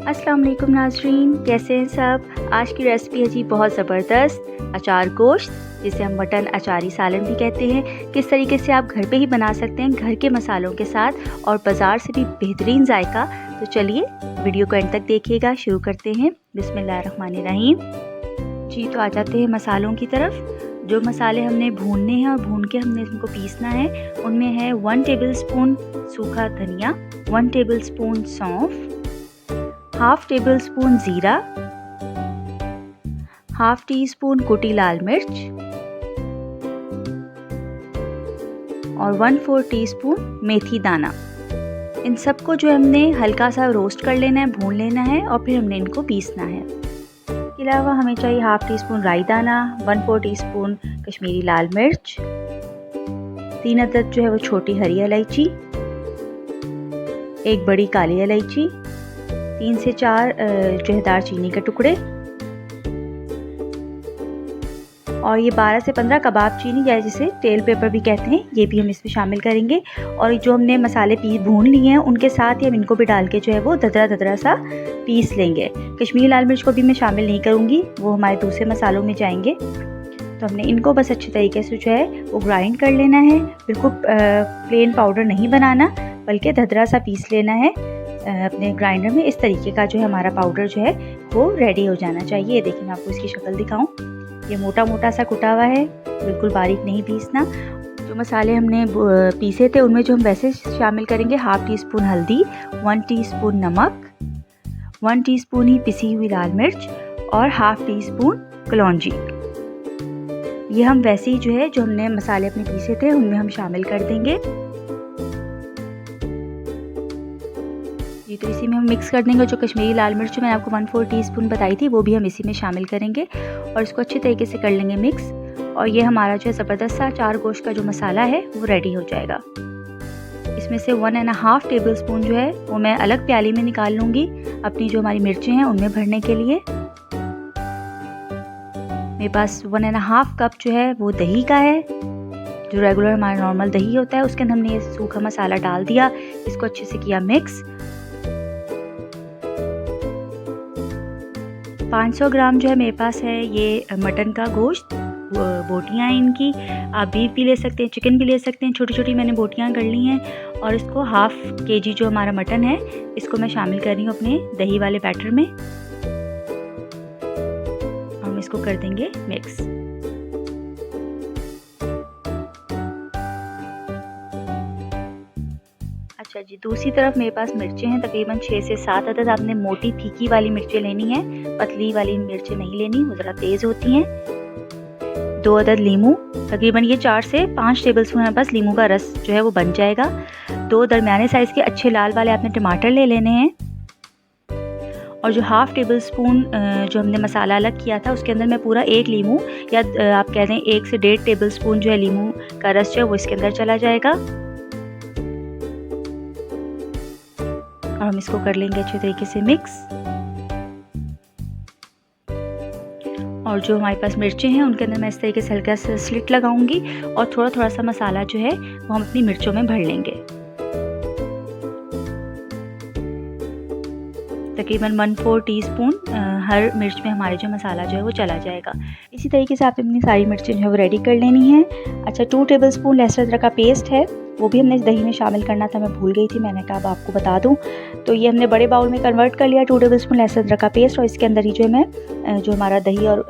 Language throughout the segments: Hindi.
अस्सलाम वालेकुम नाज़रीन, कैसे हैं सब। आज की रेसिपी है जी बहुत ज़बरदस्त अचार गोश्त, जिसे हम मटन अचारी सालन भी कहते हैं। किस तरीके से आप घर पे ही बना सकते हैं घर के मसालों के साथ और बाज़ार से भी बेहतरीन जायका। तो चलिए वीडियो को एंड तक देखिएगा। शुरू करते हैं। बिस्मिल्लाहिर्रहमानिर्रहीम। जी तो आ जाते हैं मसालों की तरफ। जो मसाले हमने भूनने हैं और भून के हमने इनको पीसना है, उनमें है 1 टेबलस्पून सूखा धनिया, 1 टेबलस्पून सौंफ, हाफ टेबल स्पून ज़ीरा, हाफ टी स्पून कुटी लाल मिर्च और 1/4 टीस्पून मेथी दाना। इन सबको जो हमने हल्का सा रोस्ट कर लेना है, भून लेना है और फिर हमने इनको पीसना है। इसके अलावा हमें चाहिए हाफ टी स्पून राई दाना, 1/4 टीस्पून कश्मीरी लाल मिर्च, 3 अदद जो है वो छोटी हरी इलायची, 1 बड़ी काली इलायची, 3 से 4 जो है दालचीनी के टुकड़े और ये 12 से 15 कबाब चीनी या जिसे तेल पेपर भी कहते हैं, ये भी हम इसमें शामिल करेंगे। और जो हमने मसाले भून लिए हैं उनके साथ ही हम इनको भी डाल के जो है वो ददरा सा पीस लेंगे। कश्मीरी लाल मिर्च को भी मैं शामिल नहीं करूँगी, वो हमारे दूसरे मसालों में जाएंगे। तो हमने इनको बस अच्छे तरीके से जो है वो ग्राइंड कर लेना है। बिल्कुल प्लेन पाउडर नहीं बनाना, बल्कि ददरा सा पीस लेना है अपने ग्राइंडर में। इस तरीके का जो है हमारा पाउडर जो है वो रेडी हो जाना चाहिए। देखिए मैं आपको इसकी शक्ल दिखाऊं, ये मोटा मोटा सा कुटा हुआ है, बिल्कुल बारीक नहीं पीसना। जो मसाले हमने पीसे थे उनमें जो हम वैसे शामिल करेंगे, हाफ टी स्पून हल्दी, 1 टीस्पून नमक, 1 टीस्पून ही पिसी हुई लाल मिर्च और हाफ टी स्पून कलौंजी। ये हम वैसे ही जो है जो हमने मसाले अपने पीसे थे उनमें हम शामिल कर देंगे। जी तो इसी में हम मिक्स कर देंगे। जो कश्मीरी लाल मिर्च मैंने आपको 1/4 टीस्पून बताई थी वो भी हम इसी में शामिल करेंगे और इसको अच्छे तरीके से कर लेंगे मिक्स। और ये हमारा जो है ज़बरदस्त सा अचार गोश्त का जो मसाला है वो रेडी हो जाएगा। इसमें से 1.5 टेबलस्पून जो है वो मैं अलग प्याली में निकाल लूँगी अपनी जो हमारी मिर्चें हैं उनमें भरने के लिए। मेरे पास 1.5 कप जो है वो दही का है, जो रेगुलर हमारा नॉर्मल दही होता है। उसके अंदर हमने ये सूखा मसाला डाल दिया, इसको अच्छे से किया मिक्स। 500 ग्राम जो है मेरे पास है ये मटन का गोश्त, बोटियाँ हैं इनकी। आप बीफ भी ले सकते हैं, चिकन भी ले सकते हैं। छोटी छोटी मैंने बोटियाँ कर ली हैं और इसको हाफ केजी जो हमारा मटन है इसको मैं शामिल कर रही हूँ अपने दही वाले बैटर में। हम इसको कर देंगे मिक्स। अच्छा जी, दूसरी तरफ मेरे पास मिर्चें हैं तकरीबन 6 से 7 अदद। आपने मोटी फीकी वाली मिर्चें लेनी है, पतली वाली मिर्चें नहीं लेनी, वो ज़रा तेज़ होती हैं। 2 अदद लीमू, तकरीबन ये 4 से 5 टेबलस्पून है बस लीमू का रस जो है वो बन जाएगा। 2 दरमियाने साइज़ के अच्छे लाल वाले आपने टमाटर ले लेने हैं। और जो हाफ टेबल स्पून जो हमने मसाला अलग किया था उसके अंदर मैं पूरा 1 लीमू या आप कह दें 1 से 1.5 टेबल स्पून जो है लीमू का रस जो है वो इसके अंदर चला जाएगा। और हम इसको कर लेंगे अच्छे तरीके से मिक्स। और जो हमारे पास मिर्चें हैं उनके अंदर मैं इस तरीके से हल्का सा स्लिट लगाऊंगी और थोड़ा थोड़ा सा मसाला जो है वो हम अपनी मिर्चों में भर लेंगे। तकरीबन 1/4 टीस्पून हर मिर्च में हमारे जो मसाला जो है वो चला जाएगा। इसी तरीके से आप अपनी सारी मिर्चें जो है वो रेडी कर लेनी है। अच्छा, 2 टेबलस्पून लहसुन अदरक का पेस्ट है, वो भी हमने इस दही में शामिल करना था, मैं भूल गई थी, मैंने कहा अब आपको बता दूं। तो ये हमने बड़े बाउल में कन्वर्ट कर लिया 2 टेबलस्पून लहसुन अदरक का पेस्ट। और इसके अंदर ही जो है मैं जो हमारा दही और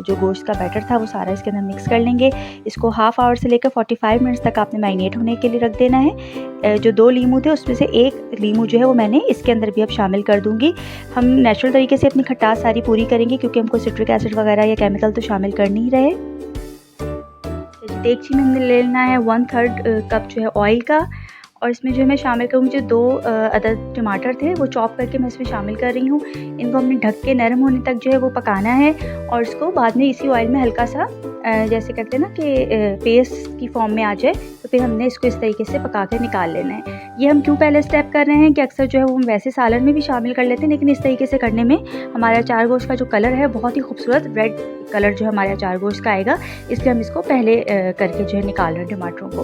जो गोश्त का बैटर था वो सारा इसके अंदर मिक्स कर लेंगे। इसको हाफ आवर से लेकर 45 मिनट्स तक आपने मैरिनेट होने के लिए रख देना है। जो 2 लीमू थे उसमें से 1 लीमू जो है वो मैंने इसके अंदर भी अब शामिल कर दूँगी। हम नेचुरल तरीके से अपनी खटास सारी पूरी करेंगे क्योंकि हमको सिट्रिक एसिड वगैरह या केमिकल तो शामिल कर नहीं रहे। देगची में हमने ले लेना है 1/3 कप जो है ऑयल का और इसमें जो मैं शामिल करूँगी जो 2 अदद टमाटर थे वो चॉप करके मैं इसमें शामिल कर रही हूँ। इनको हमने ढक के नरम होने तक जो है वो पकाना है और इसको बाद में इसी ऑयल में हल्का सा जैसे कहते हैं ना कि पेस्ट की फॉर्म में आ जाए तो फिर हमने इसको इस तरीके से पका के निकाल लेना है। ये हम क्यों पहले स्टेप कर रहे हैं कि अक्सर जो है वो हम वैसे सालन में भी शामिल कर लेते हैं, लेकिन इस तरीके से करने में हमारे अचार गोश्त का जो कलर है बहुत ही खूबसूरत रेड कलर जो है हमारे अचार गोश्त का आएगा, इसलिए हम इसको पहले करके जो है निकाल रहे हैं टमाटरों को।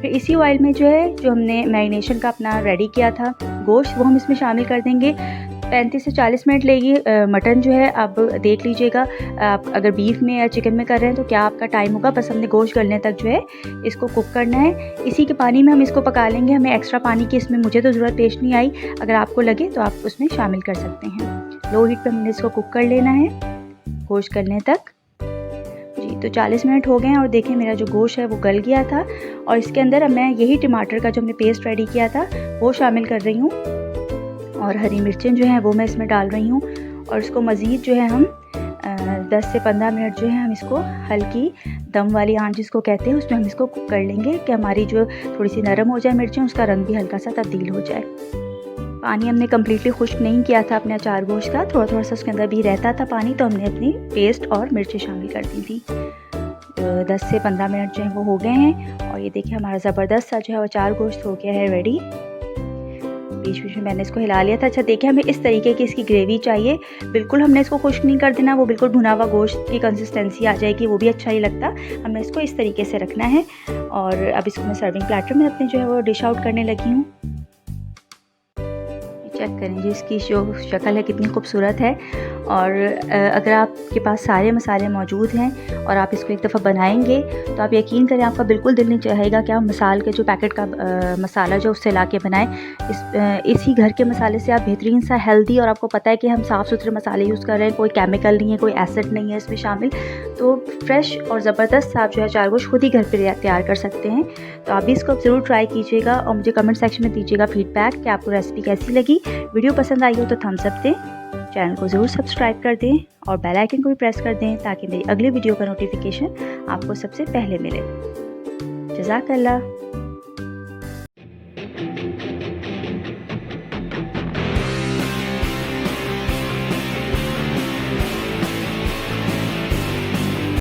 फिर इसी ऑयल में जो है जो हमने मैरिनेशन का अपना रेडी किया था गोश्त वो हम इसमें शामिल कर देंगे। 35 से 40 मिनट लेगी। मटन जो है आप देख लीजिएगा, आप अगर बीफ में या चिकन में कर रहे हैं तो क्या आपका टाइम होगा। बस हमने गोश्त गलने तक जो है इसको कुक करना है। इसी के पानी में हम इसको पका लेंगे, हमें एक्स्ट्रा पानी की इसमें मुझे तो ज़रूरत पेश नहीं आई, अगर आपको लगे तो आप उसमें शामिल कर सकते हैं। लो हीट पर हमने इसको कुक कर लेना है गोश्त गलने तक जी। तो 40 मिनट हो गए हैं और देखें मेरा जो गोश्त है वो गल गया था। और इसके अंदर अब मैं यही टमाटर का जो हमने पेस्ट रेडी किया था वो शामिल कर रही हूँ, और हरी मिर्चें जो हैं वो मैं इसमें डाल रही हूँ। और इसको मज़ीद जो है हम 10 से 15 मिनट जो है हम इसको हल्की दम वाली आंच जिसको कहते हैं उसमें हम इसको कुक कर लेंगे कि हमारी जो थोड़ी सी नरम हो जाए मिर्चें, उसका रंग भी हल्का सा तब्दील हो जाए। पानी हमने कम्प्लीटली खुश्क नहीं किया था अपने अचार गोश्त का, थोड़ा थोड़ा सा उसके अंदर भी रहता था पानी, तो हमने अपनी पेस्ट और मिर्चें शामिल कर दी थी। 10 से 15 मिनट जो है वो हो गए हैं और ये देखिए हमारा ज़बरदस्त सा जो है अचार गोश्त हो गया है रेडी। बीच बीच में मैंने इसको हिला लिया था। अच्छा देखिए हमें इस तरीके की इसकी ग्रेवी चाहिए, बिल्कुल हमने इसको खुश्क नहीं कर देना, वो बिल्कुल भुना हुआ गोश्त की कंसिस्टेंसी आ जाएगी, वो भी अच्छा ही लगता। हमने इसको इस तरीके से रखना है। और अब इसको मैं सर्विंग प्लेटर में अपने जो है वो डिश आउट करने लगी हूँ। चेक करें जी इसकी जो शक्ल है कितनी खूबसूरत है। और अगर आपके पास सारे मसाले मौजूद हैं और आप इसको एक दफ़ा बनाएंगे तो आप यकीन करें आपका बिल्कुल दिल नहीं चाहेगा कि आप मसाल के जो पैकेट का मसाला जो उससे ला के बनाएं। इसी घर के मसाले से आप बेहतरीन सा हेल्दी, और आपको पता है कि हम साफ़ सुथरे मसाले यूज़ कर रहे हैं, कोई केमिकल नहीं है, कोई एसिड नहीं है इसमें शामिल, तो फ्रेश और ज़बरदस्त आप जो है अचार गोश्त खुद ही घर पर तैयार कर सकते हैं। तो आप भी इसको ज़रूर ट्राई कीजिएगा और मुझे कमेंट सेक्शन में दीजिएगा फीडबैक कि आपको रेसिपी कैसी लगी। वीडियो पसंद आई हो तो थम्स अप दें, चैनल को ज़रूर सब्सक्राइब कर दें और बेल आइकन को भी प्रेस कर दें ताकि मेरी अगली वीडियो का नोटिफिकेशन आपको सबसे पहले मिले। जज़ाकल्लाह।